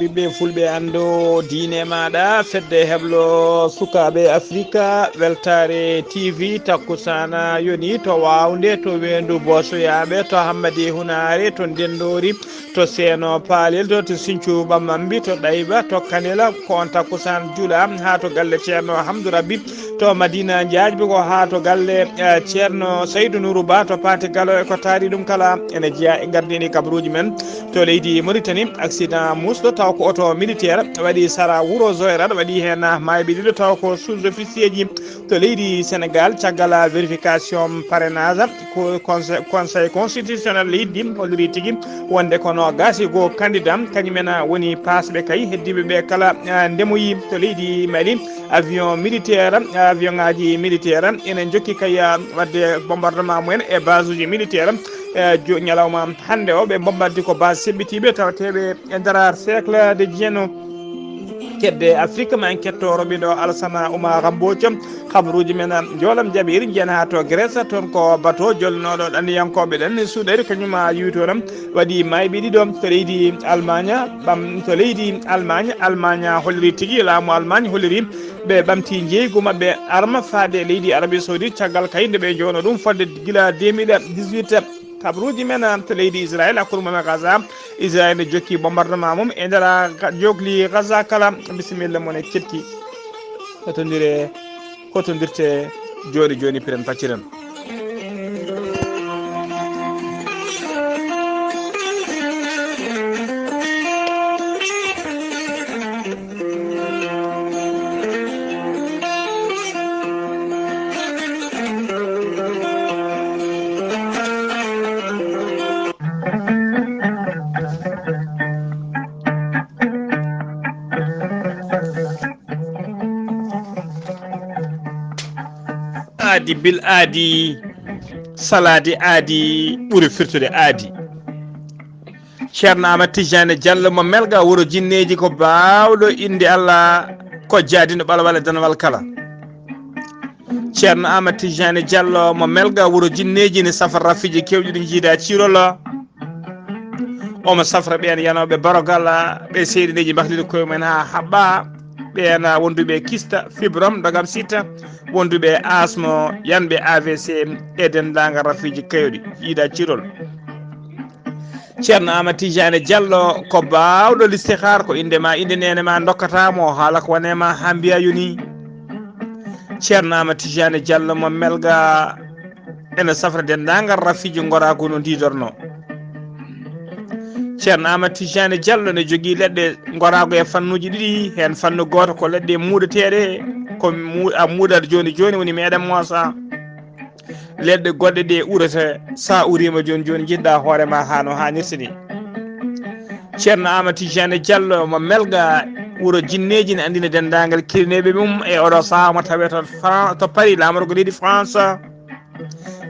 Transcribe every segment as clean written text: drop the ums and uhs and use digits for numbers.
ɓiɓɓe fulɓe ando diine maɗa fedde heblo sukaɓe africa weltare tv takkusana yoni to wawde to wendu bosoyaɓe to hammadi hunare to ndendori to seeno paalel to sinthiou ɓammambi to ɗayba to kanela ko on takkusan juula ha to galle ceerno hamdou rabbi to madina diajbi ko ha to galle ceerno saydou nourou ba to paati galo e ko taari ɗum kala ene jeeya e gardini kabaruji men to leydi Mauritanie accident musɗo taw ko auto militaire waɗi sara wuuro zoyrat waɗi hen mayɓe ɗiɗo taw ko sous officier ji to leydi Sénégal caggal vérification parrainage ko conseil constitutionnel leydi holliri tigui wonde kono gasi go candidat kañumen woni pasɓe kay heddiɓeɓe kala ndemoyi to leydi Mali avion militaire avion ngaji militaire enen jokki kay wadde bombardement mumen e base uji militaire ñalawma hande o ɓe bombardé ko base seɓɓitiɓe tawateɓe e nder siècle de jeeno kedde afrique ma en kettoroɓe ɗo Alassane Oumar Mbodj habaruji men joolam jaɓiri jeen ha to Grèce toon ko bateau jolnoɗo ɗanniyankoɓe ɗen suuɗari kañuma yiwtoram waɗi mayɓe ɗiɗo to leydi Allemagne to leydi Allemagne holliri tigui laamu Allemagne holliri ɓe ɓamti jeygu mabɓe arma faade leydi Arabie Saoudite caggal kayde ɓe jono ɗum fodde guila 2018 kabaruji men to leydi Israël hakkude mum e Gaza Israël ne jokki bombardement mum e nder jogli Gaza kala bisimilla mon e cetti kotodirte joni piren pacciren aadi bil aadi salade aadi ɓuuri firtude aadi ceerno Amadou Tidiane Diallo mo melga wuuro jinneji ko bawɗo inde Allah ko jaadino ɓalwal e danwal kala ceerno Amadou Tidiane Diallo mo melga wuuro jinneji ne safra rafiji kewɗi ɗi jiida cirolo omo safra ɓen yanoɓe barogal ɓe seydineji mbahlide koye mumen ha haɓɓa ɓen wonduɓe kista fibrom dogam sita wonduɓe asmo yanɓe AVC e dendagal rafiji kewɗi yiida cirol ceerno Amadou Tidiane Diallo ko bawɗo listihar ko indema inde nene ma dokkatamo haala ko wonema ha mbiya yoni ceerno Amadou Tidiane Diallo mo melga ene safra dendagal rafiji gorago no didorno ceerno Amadou Tidiane Diallo ne jogui leɗɗe gorago e fannuji ɗiɗi hen fannu goto ko leɗɗe muudateɗe ko a muudata joni woni meɗen moosa leɗɗe goɗɗe ɗe urata sa urima joni jiɗɗa hoorema hano hannirta ni ceerno Amadou Tidiane Diallo mo melga wuuro jinneji ne andina dendagal kirneɓe mum e oɗo saaha mo tawe to Paris lamorgo leydi France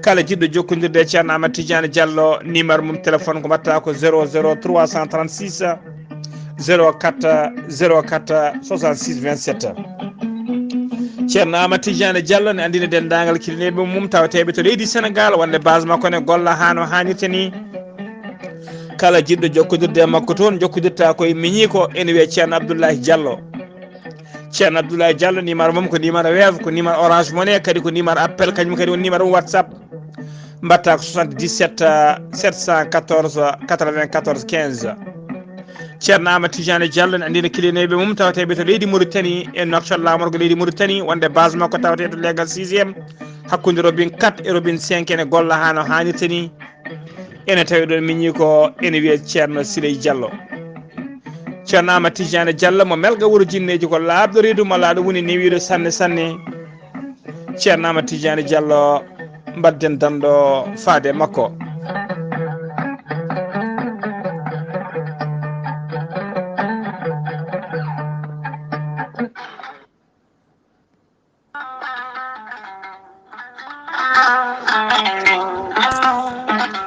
kala jiɗɗo jokkodirde ceerno Amadou Tidiane Diallo numéro mum téléphone ko mbatta ko 00336 04 66 27 ceerno Amadou Tidiane Diallo ne andina dendagal kilineɓe mum tawateɓe to leydi Sénégal wonde base makko ne golla hano hannirta ni kala jiɗɗo jokkodirde makko toon jokkodirta koye miñi ko ene wiye ceerno Abdoulaye Diallo ceerno Abdoulaye Diallo numéro mum ko numéro Wave ko numéro Orange Money kadi ko numéro appel kañum kadi woni numéro WhatsApp mbatta ko 77 714 94 15 ceerno Amadou Tidiane Diallo ne andina kilineɓe mum tawateɓe to leydi Mauritanie e noctol lamorgo leydi Mauritanie wonde base makko tawate to légal 6e hakkude robin 4 e robin 5 ene golla hano hannirta ni ene tawi ɗon miñi ko ene wiye ceerno Siley Diallo ceerno Amadou Tidiane Diallo mo melga wuuro jinneji ko labɗo reedu malla ɗum woni newiɗo sanne ceerno Amadou Tidiane Diallo mbadden danɗo faade makko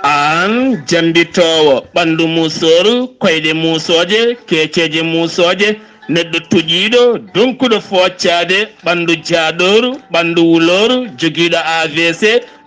an janditowo ɓandu musor koyɗe musoje keceje musoje neɗɗo tuƴiɗo donkuɗo foccade ɓandu jaɗoru ɓandu wuloru joguiɗo AVC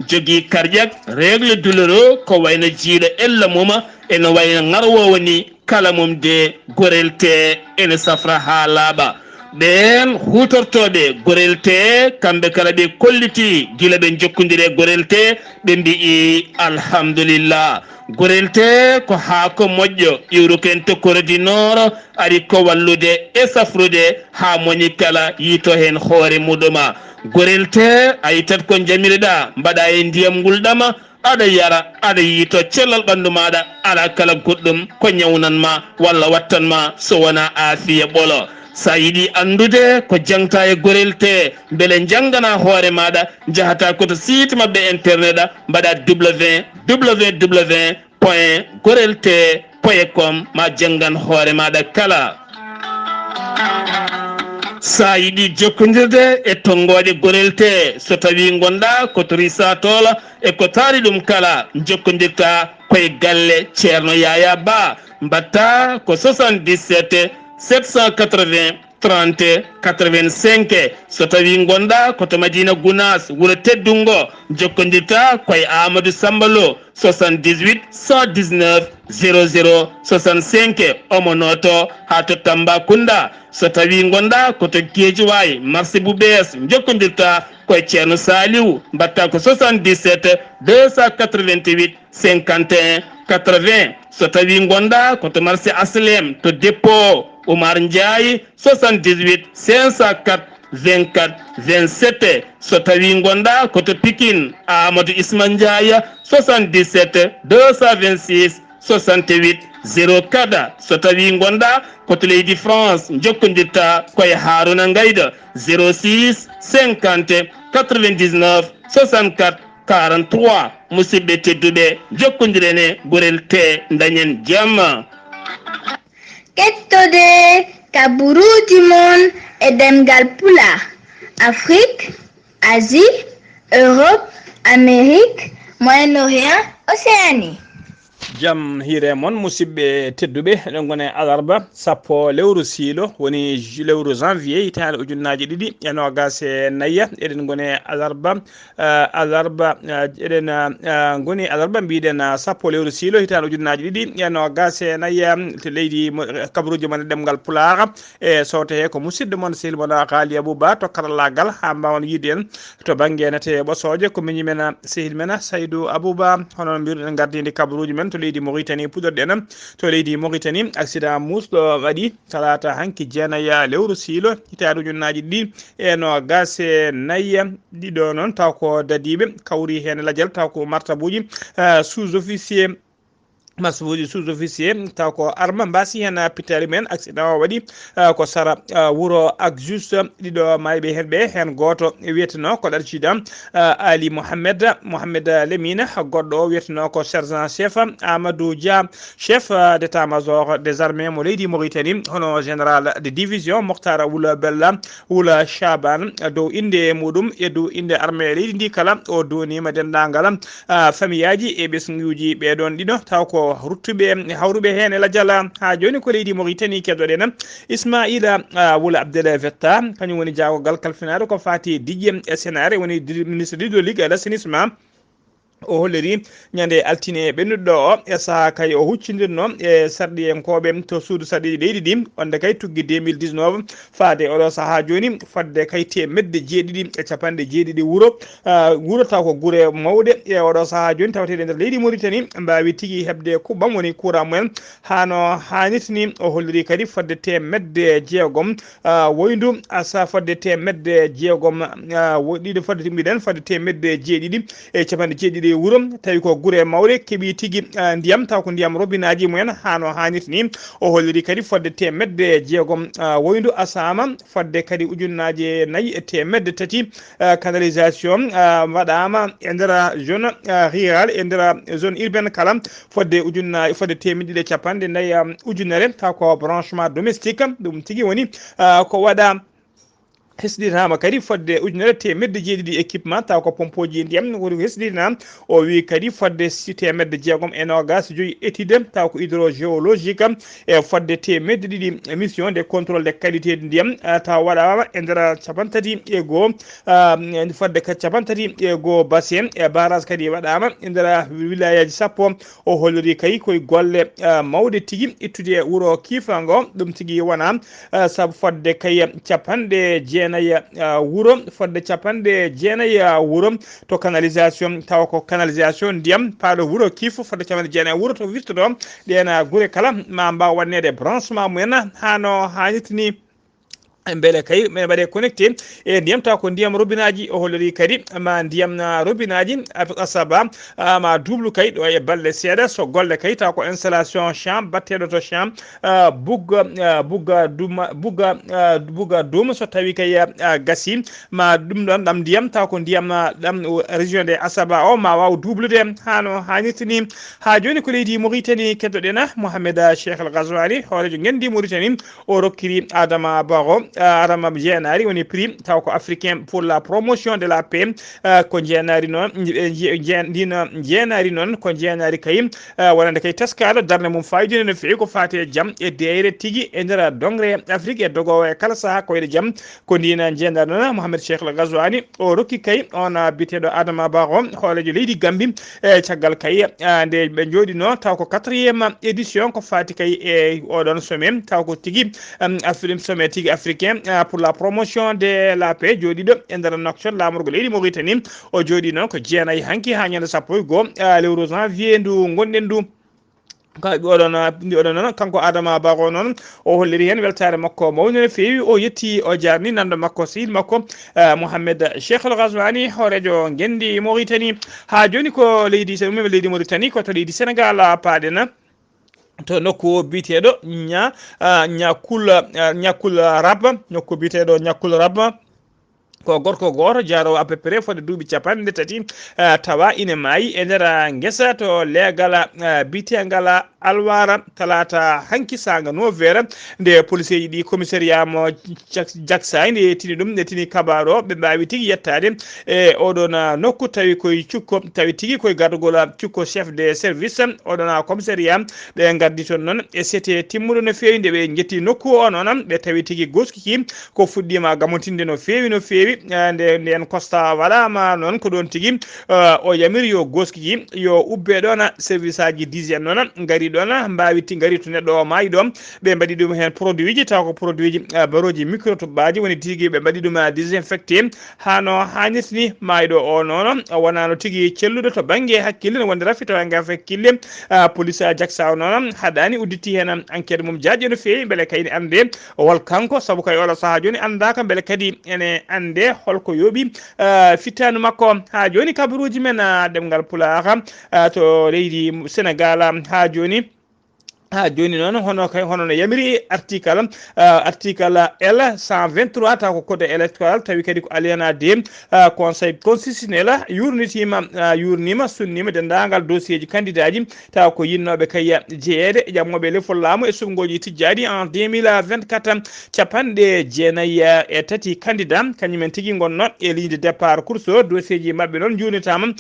jogui cardiaque règle douloureux ko wayno jiiɗo ella muma ene wayno ngarwowo ni kala mum de gorel te ene safra ha laaɓa ɓen hutortoɓe gorel te kamɓe kala ɓe kolliti guila ɓe jokkodiri gorel te ɓe mbii alhamdulillah gorel te ko haako moƴƴo iwruken tokkorodi nooro ari ko wallude e safrude ha moñi kala yiito hen hoore muɗuma gorel te a yitat ko jamireɗa mbaɗa e ndiyam ngulɗama aɗa yara aɗa yiito cellal ɓandu maɗa ala kala goɗɗum ko ñawnanma walla wattanma so wona aafiya ɓolo sa yiɗi andude ko jangta e gorel te beele janggana hoore maɗa jahata koto site mabɓe internet a mbaɗa www.gorelte.com ma janggan hoore maɗa kala sa yiɗi jokkodirde e tonggode gorel te so tawi gonɗa koto risatola e ko taari ɗum kala jokkodirta koye galle ceerno Yaya Ba mbatta ko 77 780 30 85 so tawi gonɗa koto Madina Gounas wuuro teddungo jokkodirta koye Amadou Samba Lo 78 119 00 65 omo noto ha to Tambacounda so tawi gonɗa koto Guédiawaye marché Boubès jokkodirta koye ceerno Saliou mbatta ko 77 288 51 80 so tawi gonɗa koto marché Aslem to dépôt Oumar Ndiaye 78 504 24 27 so tawi gonɗa koto Pikine Amadou Isma Ndiaye 77 226 68 04 so tawi gonɗa koto leydi France jokkodirta koye Haruna Ngayda 06 50 99 64 43 musidɓe tedduɓe jokkodirene gorel te dañen jamma kettode kaburuji mon e ɗemngal pulaar Afrique, Asie, Europe, Amérique, Moyen-Orient, Océanie. jam hiire moon musidɓe tedduɓe eɗen gone alarba sappo lewru siilo woni lewru janvier hitande ujunnaji ɗiɗi e nogas e nayya eɗen gone alarba eɗen goni alarba mbiɗen sappo lewru siilo hitande ujunnaji ɗiɗi e nogas e nayya to leydi kabaruji mon e ɗemgal pulaar e sowte he ko musidɗo moon sehil moon Ghalii Abuu Ba to karallagal ha mbawon yidde en to banggue nete ɓosoje ko miñi men sehil men Saydou Abou Ba hono mbiruɗen gardidi kabaruji men to leydi Mauritanie puɗɗorɗen to leydi Mauritanie accident musɗo waɗi talata hanki jeenaya lewru siilo hitande ujunnaji ɗiɗi e nogas e nayya ɗiɗo noon taw ko dadiɓe kawri hen ladial taw ko martabuji sous officier masbuji sous-officier taw ko arma mbasi hen pitali men accident o waɗi ko sara wuro ak juste ɗiɗo mayɓe henɓe hen goto wiyeteno ko ɗarcida Ali Mohamed Lemina goɗɗo o wiyeteno ko sergent chef Amadou Dia chef d'état major des armées mo leydi Mauritanie hono général de division Mokhtar Wula Bella Wula Chaban dow inde muɗum e dow inde armée leydi ndi kala o donima dendagal famiyaji e ɓesguji ɓeɗon ɗiɗo taw ko ruttuɓe hawruɓe hen e ladial ha joni ko leydi Mauritanie keddoɗen Ismaila Wula Abdel Vetta kañum woni jagogal kalfinade ko fati Didier e Sénare woni ministre hydraulique et l'assainissement o holliri ñande altine ɓennuɗo o e saaha kay o huccidirno e sarɗiyenkoɓe to suudu sarɗiji leydi ɗi onde kay tuggi 2019 faade oɗo saaha joni fadde kay temedde jeeɗiɗi e capanɗe jeeɗiɗi wuuro taw ko guure mawɗe e oɗo saaha joni tawateɗe nder leydi Mauritanie mbawi tigui hebde kuɓɓam woni courant mumen hano hannirtini o holliri kadi fadde temedde jeegom woyndu asa fadde temedde jeegom ɗiɗi fadde mbiɗen fadde temedde jeeɗiɗi e capanɗe jeeɗiɗi wuro tawi ko guure mawɗe keeɓi tigui ndiyam taw ko ndiyam robinaji mumen hano hannirta ni o holliri kadi fodde temedde jeegom woyndu asama fodde kadi ujunnaje 4 e temedde tati canalisation waɗama e nder zone rural e nder zone urbaine kala fodde fodde temedde ɗiɗi capanɗe nayyi ujunere taw ko branchement domestique ɗum tigui woni ko waɗa hesɗinama kadi fodde ujunere temedde jeeɗiɗi équipement taw ko pompoji ndiyam woni hesɗinama o wi kadi fodde temedde jeegom e nogas joyi étude taw ko hydrogéologique e fodde temedde ɗiɗi mission de contrôle de qualité de ndiyam taw waɗama e nder capantati e goho fodde capantati e goho bassin e barrage kadi waɗama e nder wilayaji sappo o holliri kay koye golle mawɗe tigui ittude wuuro kiifango ɗum tigui wona saabu fodde kay capanɗe jeenayi wuro fodde capanɗe jeenayi wuro to canalisation taw ko canalisation ndiyam paaɗo wuuro kiifo fodde capanɗe jeenayi wuro to wirtoɗo ɗen guure kala ma mbaw wannede branchement mumen hano hannirtini beele kay men mbaɗe connecté e ndiyam taw ko ndiyam robinaji o holliri kadi ma ndiyam robinaji asaba ma double kay ɗo e balɗe seeɗa so golle kay taw ko installation champ batteɗo to champ bugga dum so tawi kay gasi ma ɗum ɗon ɗam ndiyam taw ko ndiyam ɗam région de asaba o ma waw doublude hano hannirtini ha joni ko leydi Mauritanie keddoɗena Mohamed Cheikh El Ghazouani hoorejo gendi Mauritanie o rokkiri Adama Barrow Adama jeenari woni prix taw ko africain pour la promotion de la paix ko jeenari noon ndino jeenari noon ko jeenari kay wonande kay teskade darde mum fayidine no fewi ko fate jaam e deyre tigui e nder dongre Afrique e dogowo e kala saaha koyde jaam ko ndina jeenari noon Mohamed Cheikh El Ghazouani o rokki kay on biteɗo Adama Barrow hoolejo leydi Gambie e caggal kay nde ɓe jooɗino taw ko 4e édition ko fati kay e oɗon sommet taw ko tigui Afrique sommet tigui africain pour la promotion de la paix jooɗiɗo e nder nokton lamorgo leydi Mauritanie o jooɗi noon ko jeenayi hanki ha ñande sappo e goho lewru janvier ndu gonɗen ndu oɗon noon kanko Adama Barrow noon o holliri hen weltare makko mawni no fewi o yetti o jarni nanɗo makko sehil makko Mohamed Cheikh El Ghazouani hoorejo gendi Mauritanie ha joni ko leydi leydi Mauritanie ko to leydi Sénégal paaɗena to nokku biteɗo ñakul rabba nokku biteɗo ñakul rabba ko gorko goto jaarowo à peu près fodde duuɓi capanɗe tati tawa ine maayi e nder guesa to leegal bitegal alwara talata hanki saga novére nde police ji ɗi commissariat mo jaksay nde tini ɗum nde tini kabaru o ɓe mbawi tigui yettade e oɗon nokku tawi koye cukko tawi tigui koye gardugol cukko chef de service oɗon commissariat ɓe gardi toon noon e c'était timmuɗo no fewi nde ɓe jetti nokku o noon ɓe tawi tigui goskiki ko fuɗɗima gamotinde no fewi no fewi nde nden constat waɗama noon ko ɗon tigui o yamiri yo goskiki yo ubbe ɗon service aji d'hygiène noon gari ɗon mbawi gari to neɗɗo o maayi ɗon ɓe mbaɗi ɗum hen produit ji taw ko produit ji baroji microtobaji woni tigui ɓe mbaɗi ɗum désinfecté hano hannirtini maayiɗo o noon wonano tigui celluɗo to banggue hakkille ne wonde rafi to banggue hakkille police jaksa noon haɗani udditi hen enquête mum jaƴƴe no fewi beele kayne ande wol kanko saabu kay oɗo saaha joni andaka beele kadi ene ande holko yooɓi fittanu makko ha joni kabaruji men ɗemngal pulaar to leydi Sénégal ha joni noon hono no yamiri article L 123 taw ko code électoral tawi kadi ko aliéna de conseil constitutionnel yurnima sunnima dendagal dossier ji candidat ji taw ko yinnoɓe kay jeeyede jammoɓe lefol laamu e sumgoji tijjadi en 2024 capanɗe jeenayi e tati candidat kañumen tigui gonno e ligne de départ course o dossier ji mabɓe noon jurnitama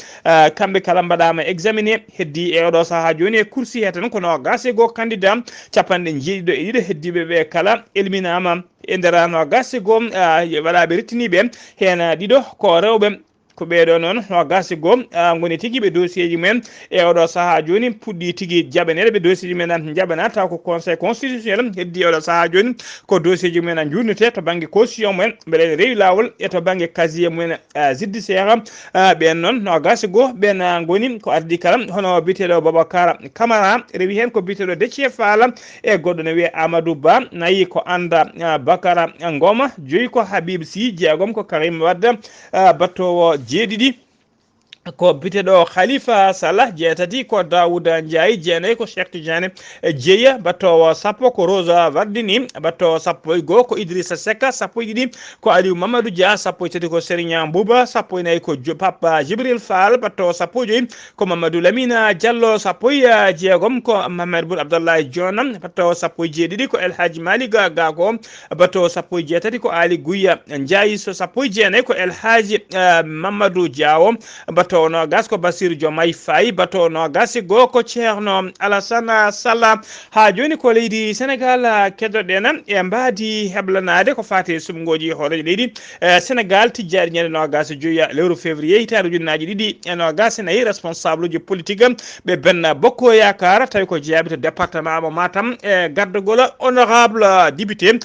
kamɓe kala mbaɗama examiné heddi e oɗo saaha joni e course he tan kono gase go candidat capanɗe jeeɗiɗo e ɗiɗo heddiɓe ɓe kala elminama e nder no gase goo waɗaɓe rettiniɓe hen ɗiɗo ko rewɓe ko ɓeɗo noon no gasi gom goni tigui ɓe dossier ji men e oɗo saaha joni puɗɗi tigui jaɓanede ɓe dossier ji men jaɓana taw ko conseil constitutionnel heddi oɗo saaha joni ko dossier ji men jurnete to banggue constitution mumen mbeɗa rewi lawol e to banggue casier mumen judiciaire ɓen noon no gasi go ɓen goni ko ardi kala hono biteɗo Babacar Camara rewi hen ko biteɗo Déthié Fall e goɗɗo ne wiye Amadou Ba nayi ko anda Bakara Ngoma joyi ko Habib Sy jeegom ko Karim Wade battowo jeeɗiɗi ko biteɗo khalifa salah jeetati ko dawouda ndiaye jeenayyi ko cheikh tidiane jeeya battowo sappo ko rosa wardini battowo sappo e goho ko idrissa sekka sappo e ɗiɗi ko aliou mamadou dia sappo e tati ko sérigne mbouba sappo e nayyi ko papa djibril fall battowo sappo e joyyi ko mamadou lamina diallo sappo e jeegom ko mamadou boun abdallahi diona battowo sappo e jeeɗiɗi ko elhaji maliga gako battowo sappo e jeetati ko ali gouya ndiaye so sappo e jeenayyi ko elhaji mamadou diawo bato nogas ko Bassirou Diomaye Faye bato nogas go ko Ceerno Alassane Sall ha joni ko leydi Sénégal keddoɗen e mbadi heblanade ko fati sumgoji horeji leydi Sénégal tijjari ñande nogas joya lewru février hitande ujunnaji ɗiɗi e nogas nayyi responsable uji politique ɓe Benno Bokk Yakar tawi ko jeeyaɓe to département mo Matam e gardugol honorable député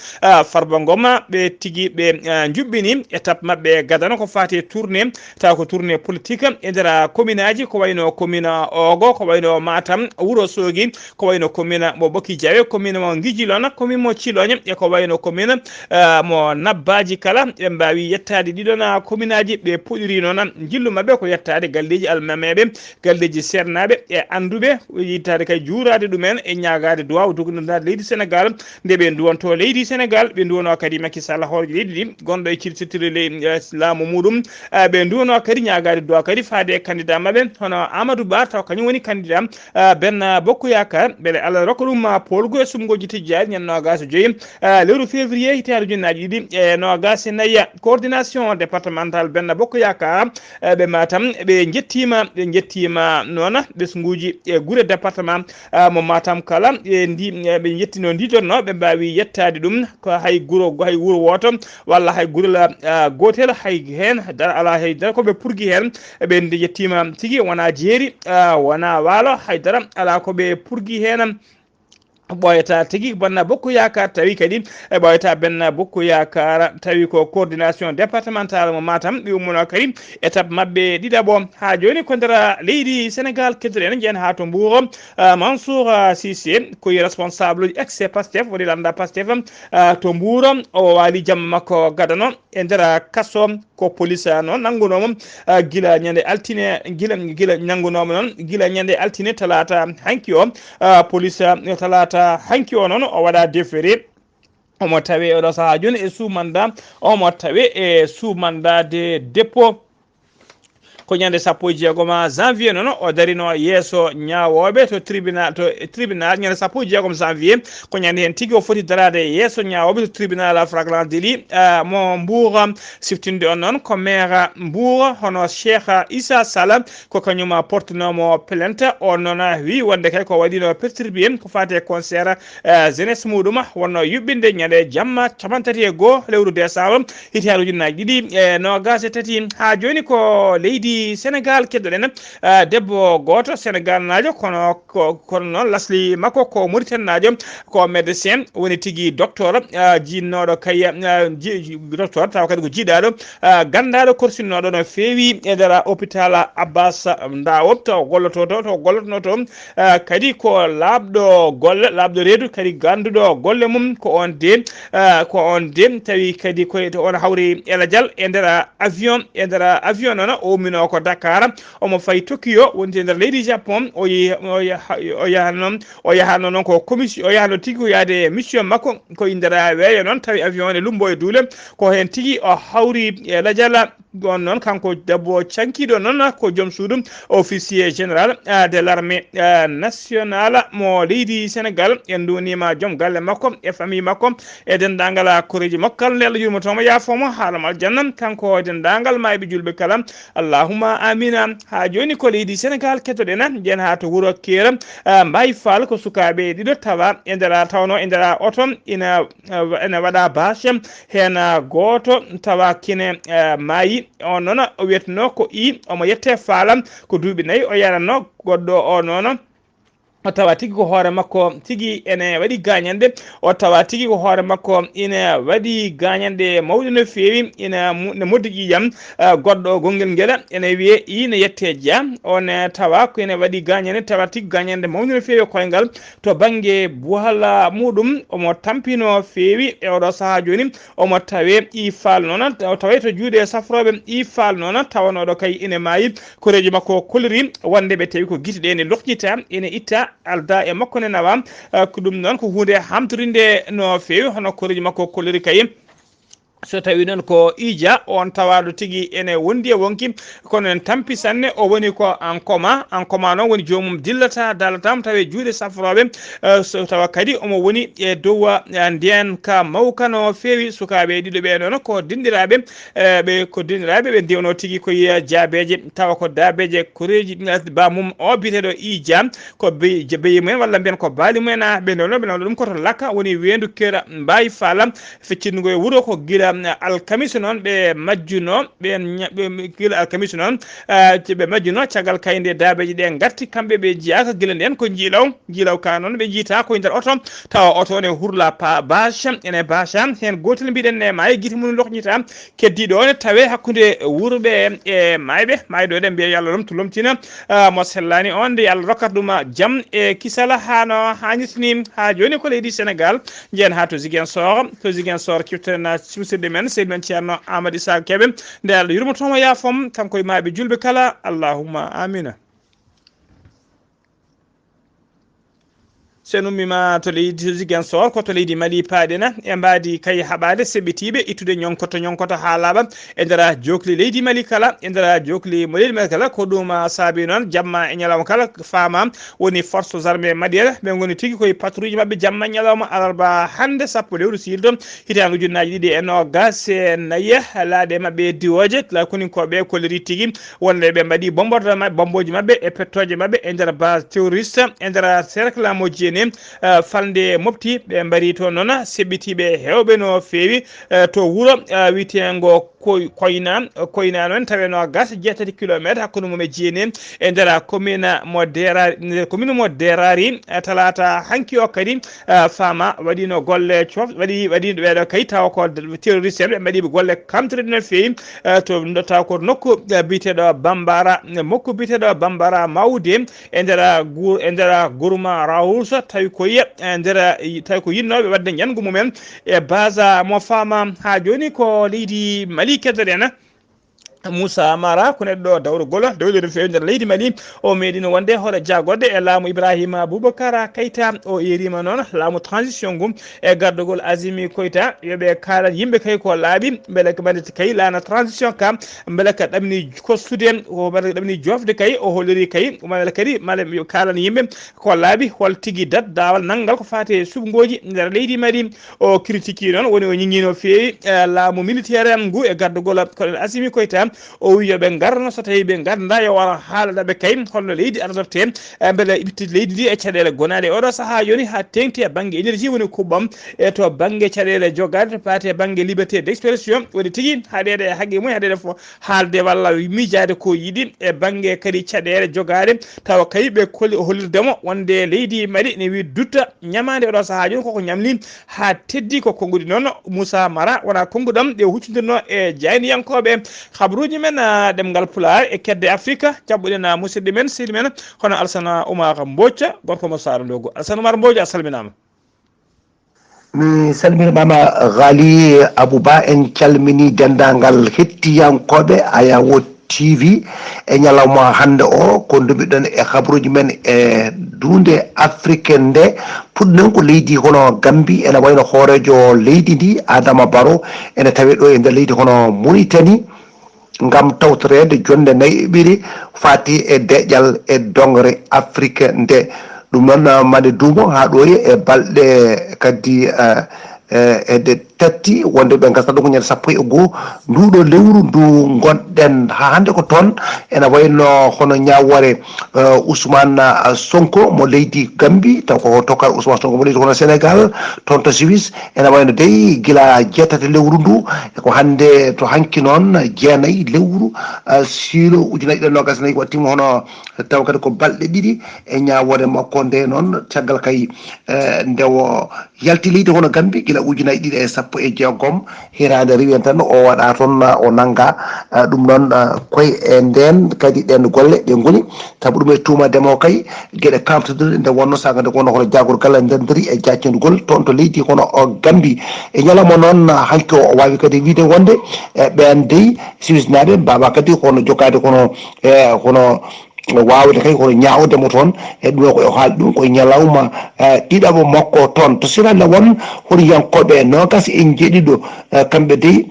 Farba Ngom ɓe tigui ɓe juɓɓini étape mabɓe gadano ko fati tourné taw ko tourné politique e nder commune aji ko wayno commune Ogo ko wayno Matam Wourossogui ko wayno commune mo Boki Diawe commune mo Guidjilone commune mo Thilogne e ko wayno commune mo Nabbaji kala ɓe mbawi yettade ɗiɗon commune aji ɓe puɗɗori noon jillu mabɓe ko yettade galleji almameɓe galleji sernaɓe e anduɓe yittade kay juurade ɗumen e ñagade duwaw dugdade leydi Sénégal nde ɓe duwonto leydi Sénégal ɓe duwono kadi Macky Sall horeji leydi ɗi gonɗo e cirtitire laamu muɗum ɓe duwono kadi ñagade duwaw kadi faade candidat mabɓe hono Amadou Ba taw kañum woni candidat Benno Bokk Yakar beele Allah rokka ɗum polgo e sumgoji tijjari ñande nogas joyyi lewru février hitande ujunnaji ɗiɗi e nogas e nayyi coordination départemental Benno Bokk Yakar ɓe Matam ɓe jettima noon ɓesguji e guure département mo Matam kala ɓe jettino nditorno ɓe mbawi yettade ɗum ko hay wuuro woto walla hay guurel gotel hay hen ala haydara koɓe purgui hen ɓe yettima tigui wona jeeri wona waalo haydara ala koɓe purgui hen ɓoyata tigui Benno Bokk Yakar tawi kadi ɓoyata Benno Bokk Yakar tawi ko coordination départemental mo Matam ɓe ummono kadi étape mabɓe ɗiɗaɓo ha joni ko nder leydi Sénégal keddoɗen jeen ha to Mbour Mansour Cissé koye responsable uji ex Pastef woni landa Pastef to Mbour o wali jamma makko gadano e nder kasso ko police noon nanggunomo guila ñande altine guila nanggunomo noon guila ñande altine talata hanki o police talata hanki o noon o waɗa déféré omo tawe oɗo saaha joni e sous mandat omo tawe e sous mandat de dépôt ko ñande 16 janvier noon o darino yeeso ñawoɓe to tribunal ñande 16 janvier ko ñande hen tigui o foti darade yeeso ñawoɓe to tribunal flagrant délit mo Mbour siftinde on noon ko maire Mbour hono Cheikh Issa Sall ko kañum portenomo plainte on noon wi wonde kay ko waɗino perturbé ko fate concert jeunesse muɗum wonno yuɓɓinde ñande jamma 31 lewru décembre hitande ujunnaji ɗiɗi e nogas e tati ha joni ko leydi Sénégal keddoɗen debbo goto Sénégal najo kono noon lasli makko ko Mauritanie najo ko médecin woni tigui docteur jinnoɗo kay docteur taw kadi ko jiiɗaɗo gandaɗo korsinnoɗo no feewi e nder hôpital Abbas Ndao to gollotono to kadi ko labɗo golle labɗo reedu kadi ganduɗo golle mum ko on de tawi kadi koye on hawri eladial e nder avion noon o ummino ko Dakar omo fayi Tokyo wonti nder leydi Japon o yahano noon ko commission o yahano tigui ko yaade mission makko ko indira weeyo noon tawi avion ne lumbo e duule ko hen tigui o hawri e ladial on noon kanko debbo cankiɗo noon ko joom suudu officier général de l'armée nationale mo leydi Sénégal en dunima joom galle makko e famille makko e dendagal koreji makko kala nde Allah yurmotomo yaafomo haalama aljanna kanko dendagal mayɓe julɓe kala allahumma amina ha joni ko leydi Sénégal kettoɗen jen ha to wuuro Kera Mbaye Fall ko sukaɓe ɗiɗo tawa e nder tawno e nder oto ina waɗa bâche hen goto tawa kine maayi on noon o wiyetno ko omo yette Fall ko duuɓi 4 o yaranno goɗɗo o noon o tawa tigi ko hoore makko tigi ene waɗi gañande o tawa tigi ko hoore makko ina waɗi gañande mawɗe no feewi ina ne moddi ƴiƴam goɗɗo gonguel nguel ene wiye ina yette dia on tawa ko ene waɗi gañande tawa tigi gañande mawɗe no feewi koyngal to banggue buhala muɗum omo tampino feewi e oɗo saaha joni omo tawe i faal noon tawa to juuɗe safroɓe i faal noon tawanoɗo kay ine maayi koreji makko kolori wonde ɓe tawi ko guite ɗe ne lokƴita ene itta alda e makko ne nawa ko ɗum noon ko hunde hamtorinde no feewi hono koreji makko kolori kay so tawi noon ko ija on tawaɗo tigi ene wondi e wonki kono en tampi sanne o woni ko en commun noon woni jomum dillata dalatama tawi juuɗe safroɓe so tawa kadi omo woni e dow nden ka mawka no feewi sukaɓe ɗiɗo ɓe noon ko dinɗiraɓe ɓe ndewno tigi koye jaabeje tawa ko dabeje koreji bamum o biteɗo ija ko beyi mumen walla mbiyen ko baali mumen ɓe ndewno ɗum koto lakka woni wendu kera mbawi faala feccingo e wuuro ko guila alkamis noon ɓe majjuno ɓe gila alkamis noon ɓe majjuno caggal kayde dabeji ɗe garti kamɓe ɓe jeyaka guila nden ko jiilaw ka noon ɓe jiita koye nder oto tawa oto ne hurla bache ene bacha hen gotel mbiɗen ne maayi guite mum lokñita keddiɗo one tawe hakkude wuurɓe e mayɗo ɗe mbiya yo Allah ɗum to lomtina mo sellani on de Allah rokkat ɗum jaam e kisala hano hannirtini ha joni ko leydi Sénégal jeen ha to Ziguinchor kiftena musidɗo men seydi men ceerno Amadou Issa Kébé nde Allah yurmotomo yaafom kanko e maaɓe julɓe kala allahumma amina sen ummima to leydi Ziguinchor ko to leydi Mali paaɗena e mbadi kay haɓade seɓɓitiɓe ittude ñonkoto ha laaɓa e nder jokli leydi Mali kala e nder jokli mo leydi Mali kala ko ɗum saabi noon jamma e ñalawma kala fama woni forces armées maliére ɓe goni tigui koye patrouille mabɓe jamma e ñalawma alarba hande sappo lewru sildo hitande ujunnaji ɗiɗi e nogas e nayyi laaɗe mabɓe diwoje koninkoɓe kolleri tigui wonde ɓe mbaɗi bomboji mabɓe e pettoje mabɓe e nder base terroriste e nder cercle moƴƴi falde mofti ɓe mbari to noon seɓɓitiɓe hewɓe no feewi to wuuro witengo koyna noon taweno gas 7 kilométre hakkude mum e jeeni e nder commune mo derari talata hanki o kadi fama waɗino golle waɗino ɓeɗo kay taw ko terroriste en ɓe mbaɗiɓe golle kamtorede no feewi to taw ko nokku biteɗo bambara mawde e nder gourma raours tawi ko yinnoɓe wadde ñangu mumen e base mo fama ha joni ko leydi Mali keddoɗen Moussa Mara ko neɗɗo dawrugol dawde no fewi nder leydi Mali o meeɗino wonde hoore jagode e laamu Ibrahima Boubacara Keita o yerima noon laamu transition ngu e gardugol Azimi Koita yoɓe kala yimɓe kay ko laaɓi beele ko banditi kay laana transition kam beele ka ɗamni kostude o beele ɗamni jofde kay o holliri kay beele kadi mala kalana yimɓe ko laaɓi hol tigui dawal nanggal ko fate subgoji nder leydi Mali o critique noon woni o ñiñino fewi laamu militaire ngu e gardugol koɗen Azimi Koita o wi yoɓe garno so tawi ɓe ganda yo wara haalaɗaɓe kay holno leydi ardorte beele ittide leydi ndi e caɗele gonaɗe oɗo saaha joni ha tengti e banggue énergie woni kuɓɓam e to banggue caɗele jogade to paate banggue liberté d' expression woni tigui haɗede haqqi mum haɗede fo haalde walla miijade ko yiiɗi e banggue kadi caɗele jogade tawa kay ɓe hollirdemo wonde leydi Mali ne wi dutta ñamade oɗo saaha joni koko ñamli ha teddi ko konngudi noon Moussa Mara wona konngudam ɗe huccidirno e jayniyankoɓe habruji men ɗemngal pulaar e kedde Afrique jaɓɓuɗen musidɗo men sehli men hono Alassane Oumar Mbodja gorko mo Sara Ndogo Alassane Oumar Mbodja a salminama. mi salminimama Ghalii Abuu en calmini dendagal hettiyankoɓe Ayawo TV e ñalawma hande o ko ndumiɗen e habruji men e dunde Afrique nde puɗɗen ko leydi hono Gambie ene wayno hoorejo leydi ndi Adama Barrow ene tawi ɗo e nder leydi hono Mauritanie ngam tawtorede jonde nayyi ɓiiri fati e deƴƴal e dongre Afrique nde ɗum noon mane duumo ha ɗoye e balɗe kadi ede tati wonde ɓe gasata ɗum ko ñande 15 nduɗo lewru ndu gonɗen ha hande ko toon ena wayno hono ñawore Ousmane Sonko mo leydi Gambie taw ko tokkat Ousmane Sonko mo leydi hono Sénégal toon to Suisse ena wayno dey gila jeetati lewru ndu ko hande to hanki noon jeenayyi lewru siilo ujunnaje ɗiɗi nogas nayyi wattima hono taw kadi ko balɗe ɗiɗi e ñawore makko nde noon caggal kay ndewo yalti leydi hono Gambie gila ujunnaje ɗiɗi e 16 hirande riwen tan o waɗa toon o nanga ɗum noon koye e nden kadi ɗen golle ɗe goni saabu ɗum e tuuma ndemowo kay gueɗe kamtodire nde wonno saga nde wonno hono jagorgal ndendiri e jaccendugol toon to leydi hono Gambie e ñalawma noon hanki o wawi kadi wiide wonde ɓen dey Suisse naɓe mbawa kadi hono jokkade hono wawde kay kono ñawdemo toon e ɗum ko haali ɗum koye ñalawma ɗiɗaɓo makko toon to sirande won hono yankoɓe nogas e jeeɗiɗo kamɓe dey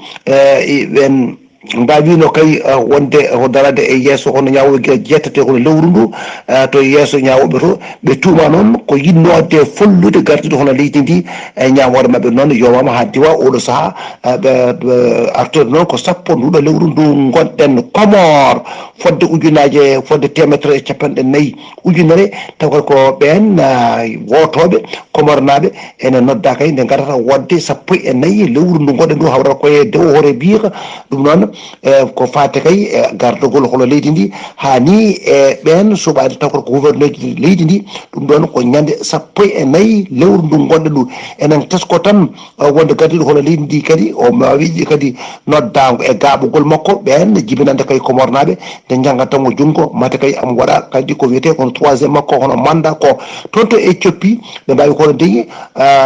ɓen mbawino kay wonde ko darade e yesso hono ñawoɓe guila jeettate hono lewru ndu to yesso ñawoɓe to ɓe tuuma noon ko yinnode follude gardude hono leydi ndi e ñamore mabɓe noon yowama ha diwa oɗo saaha ɓe artude noon ko 10 nduɗo lewru ndu gonɗen Comore fodde ujunnaje fodde 150 ujunere taw ko ɓen wotoɓe Comore naɓe ene nodda kay nde garata wonde 14 lewru ndu gonɗen ndu hawrata koye dewo hoore biika ɗum noon ko fate kay e gardugol hono leydi ndi hani e ɓen suɓade taw ko gouverneur ji leydi ndi ɗum ɗon ko ñande 14 lewru ndu gonɗen ndu enen tesko tan wonde gardiɗo hono leydi ndi kadi o mawiji kadi noddago e gaɓugol makko ɓen jibinande kay Comore naɓe nde janggatanmo junggo mate kay am waɗa kadi ko wiyete kono 3e makko hono mandat ko toon to Éthiopie ɓe mbawi kono deyi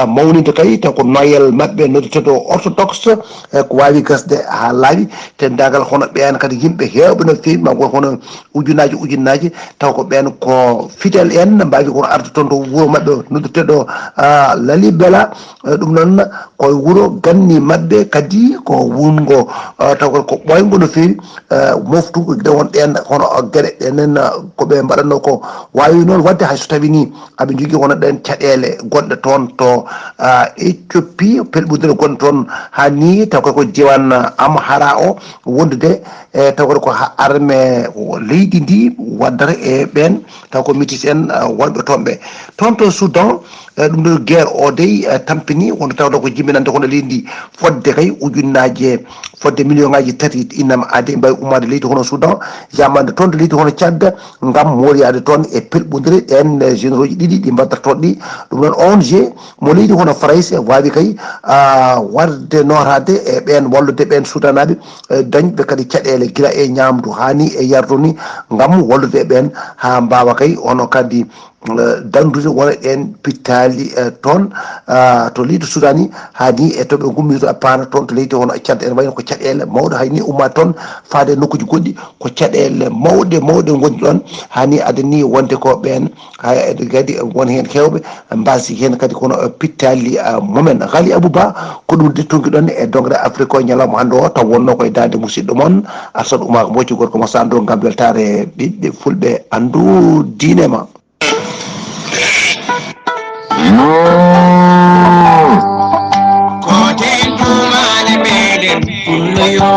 mawnide kay taw ko Noël mabɓe noddeteɗo orthodoxe ko wawi gasde ha laaɓi tendagal hono ɓen kadi yimɓe hewɓe no fewi ma hono ujunnaji taw ko ɓen ko fidèle en mbawi kono arde toon to wuuro mabɓe noddeteɗo Lalibela ɗum noon koye wuuro ganni mabɓe kadi ko wungo taw ko ɓoyngo no fewi moftugo de won ɗen hono gueɗe ɗenen koɓe mbaɗanno ko wawi noon wadde hayso tawi ni aɓe jogui hono ɗen caɗele gonɗe toon to Éthiopie pelɓudere gonɗe toon ha ni taw ko diwan Amhara o wondude taw ko armé leydi ndi waddata e ɓen taw ko métis en wonɓe toon ɓe toon to Soudan ɗum ɗo guerre o dey tampini wonde tawde ko jiminande hono leydi ndi fodde kay ujunnaje fodde million ngaji 3 innama ade mbawi ummade leydi hono Soudan yamande toon to leydi hono Tchad gam moriyade toon e pelɓodire ɗen généraux ji ɗiɗi ɗi mbaddata toon ɗi ɗum noon ONG mo leydi hono France wawi kay warde norade e ɓen wallude ɓen Soudanaɓe dañɓe kadi caɗele guila e ñamdu hani e yardu ni gam wallude ɓen ha mbawa kay ono kadi dandude wona ɗen pittali toon to leydi Soudani hani e toɓe gummito a paana toon to leydi hono Tchad ene wayno ko caɗele mawɗe hayni umma toon faade nokkuji goɗɗi ko caɗele mawɗe gonni ɗon hani adani wonde ko ɓen kadi won hen hewɓe mbasi hen kadi kono pittali momen Ghalii Abuu ko ɗum dettonki ɗon e dongre Afrique o ñalawma hande o taw wonno koye dande musidɗo moon Assane Oumar Mbodji gorko mo sando gam weltare ɓiɓɓe fulɓe andu diine ma. Koten tumale meɗen pulloyo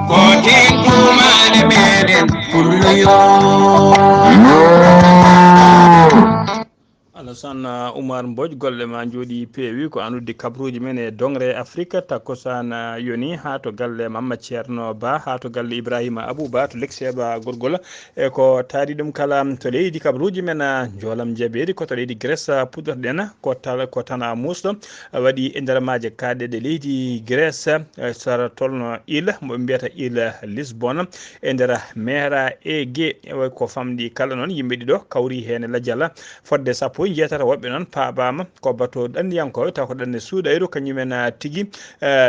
koten tumale meɗen pulloyo Alassane Oumar Mbodji golle ma jooɗi peewi ko andude kabruji men e dongre Afrique takkosan yoni ha to galle Mamma Thierno Ba ha to galle Ibrahima Abou Ba to Lekseba gorgol e ko taari ɗum kala to leydi kabruji men joolam jaɓeri koto leydi Grèce pudorɗen ko tana musɗo waɗi e nder maaje kaɗeɗe leydi Grèce sara tolno île mo mbiyata île Lisbonne e nder mera Égée ko famɗi kala noon yimɓe ɗiɗo kawri hen lajjal fodde sappo jeetata woɓɓe noon paabama ko bato bato ɗanniyankoyo taw ko ɗanne suuɗayru kañumen tigi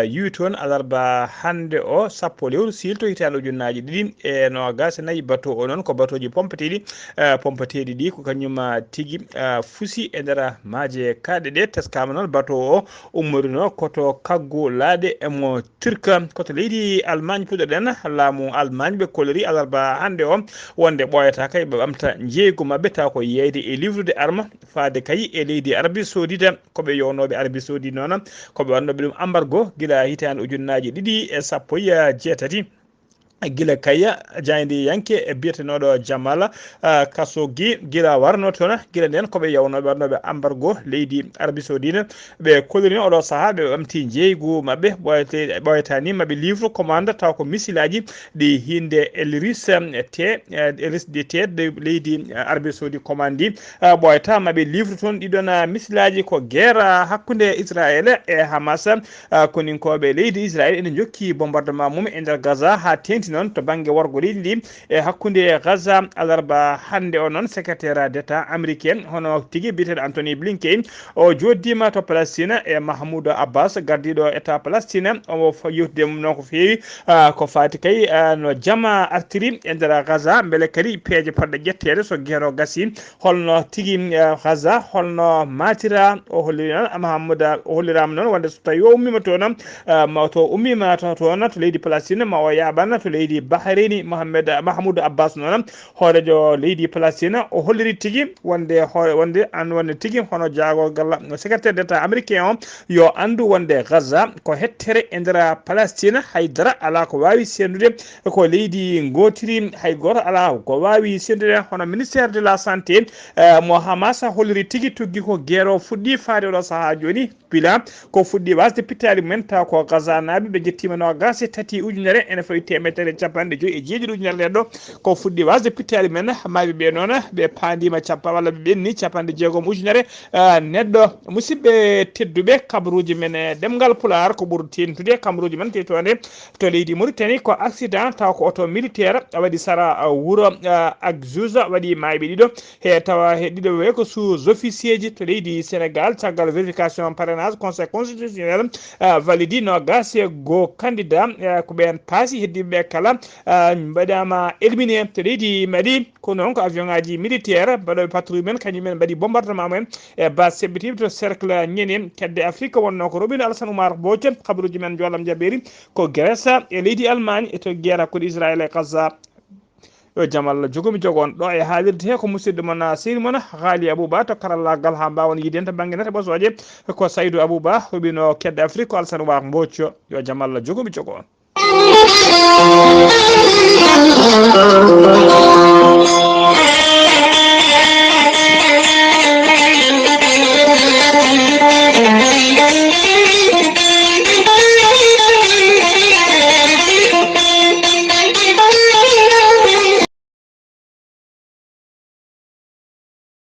yiwi toon alarba hande o sappo lewru silto hitande ujunnaji ɗiɗi e nogas nayyi bato o noon ko batoji pompeteɗi ɗi ko kañum tigi fusi e nder maaje kaɗe ɗe teskama noon bato o ummorino koto kaggu laade emo turka koto leydi Allemagne puɗɗoɗen laamu Allemagne ɓe kolori alarba hande o wonde ɓoyata kay ɓe ɓamta jeygu mabɓe taw ko yeyde e livrude arme faade kay e leydi Arabie Saoudite koɓe yownoɓe Arabie Saoudite noon koɓe wannoɓe ɗum embargo gila hitande ujunnaji ɗiɗi e sappo e jeetati gila kaya jaydi yanke e biyetenoɗo Jamal Khashoggi gila warno toon gila nden koɓe yawnoɓe wannoɓe embargo leydi Arabie Saoudite ɓe kolori oɗo saaha ɓe ɓamti jeygu mabɓe ɓoyatani mabɓe livre commande taw ko missilaji ɗi hinde Elris te leydi Arabie Saoudite commande ɓoyata mabɓe livre toon ɗiɗon missilaji ko guerre hakkude Israël e Hamas koninkoɓe leydi Israël ene jokki bombardement mum e nder Gaza ha tenti noon to banggue worgo leydi ndi e hakkude Gaza alarba hande o noon secrétaire d'état américain hono tigui biyeteɗo Anthony Blinken o joddima to Palestine e Mahmoud Abbas gardiɗo état Palestine omo yewtude mum noon ko fewi ko fati kay no jama artiri e nder Gaza beele kadi peeje poɗɗe ƴettede so guerre o gasi holno tigui Gaza holno matira o holli noon Mahmoud o hollirama noon wonde so tawi o ummima toon mawto ummima toon to leydi Palestine ma o yaɓan to leydi Bahrain Mahmoud Abbas noon hoorejo leydi Palestine o holliri tigui wonde tigui hono jagorgal secrétaire d'état américain o yo andu wonde Gaza ko hettere e nder Palestine haydara ala ko wawi sendude ko leydi gotiri hay goto ala ko wawi sendude hono ministére de la santé mo Hamas holliri tigui tugui ko guerre o fuɗɗi faade oɗo saaha joni bila ko fuɗɗi wasde pittali mumen taw ko Gaza naaɓe ɓe jettima no gasi tati ujunere ene fawi temetere capanɗe joyyi e jeeɗiɗi ujunere nden ɗo ko fuɗɗi wasde pittali men maaɓe ɓe noon ɓe pandima walla ɓe ɓenni capanɗe jeegom ujunere neɗɗo musidɓe tedduɓe kabaruji men ɗemngal pulaar ko ɓuri tentude kabaruji men tetode to leydi Mauritanie ko accident taw ko auto militaire waɗi sara wuuro Agzouz waɗi mayɓe ɗiɗo he tawa he ɗiɗo we ko sous officier ji to leydi Sénégal caggal vérification parrainage conseil constitutionnel validi no gasi go candidat ko ɓen paasi heddiɓe kala mbaɗama éliminé to leydi Mali ko noon ko avion ngaji militaire mbaɗoɓe patrouille men kañumen mbaɗi bombardement men e base seɓɓitiɓe to cercle ñeni kedde Afrique wonno ko Robin Alassane Oumar Bothie kabaruji men jolam jaɓeri ko Grèce e leydi Allemagne e to guerre hakkude Israël e Gaza yo jaam Allah jogomi jogon ɗo e haalirde he ko musidɗo mon sehil mon Ghalii Abuu to karallagal ha mbawon yiden to banggue nete ɓosoje ko Saydou Abou Ba hoɓino kedde Afrique ko Alassane Oumar Bothie yo jaam Allah jogomi jogon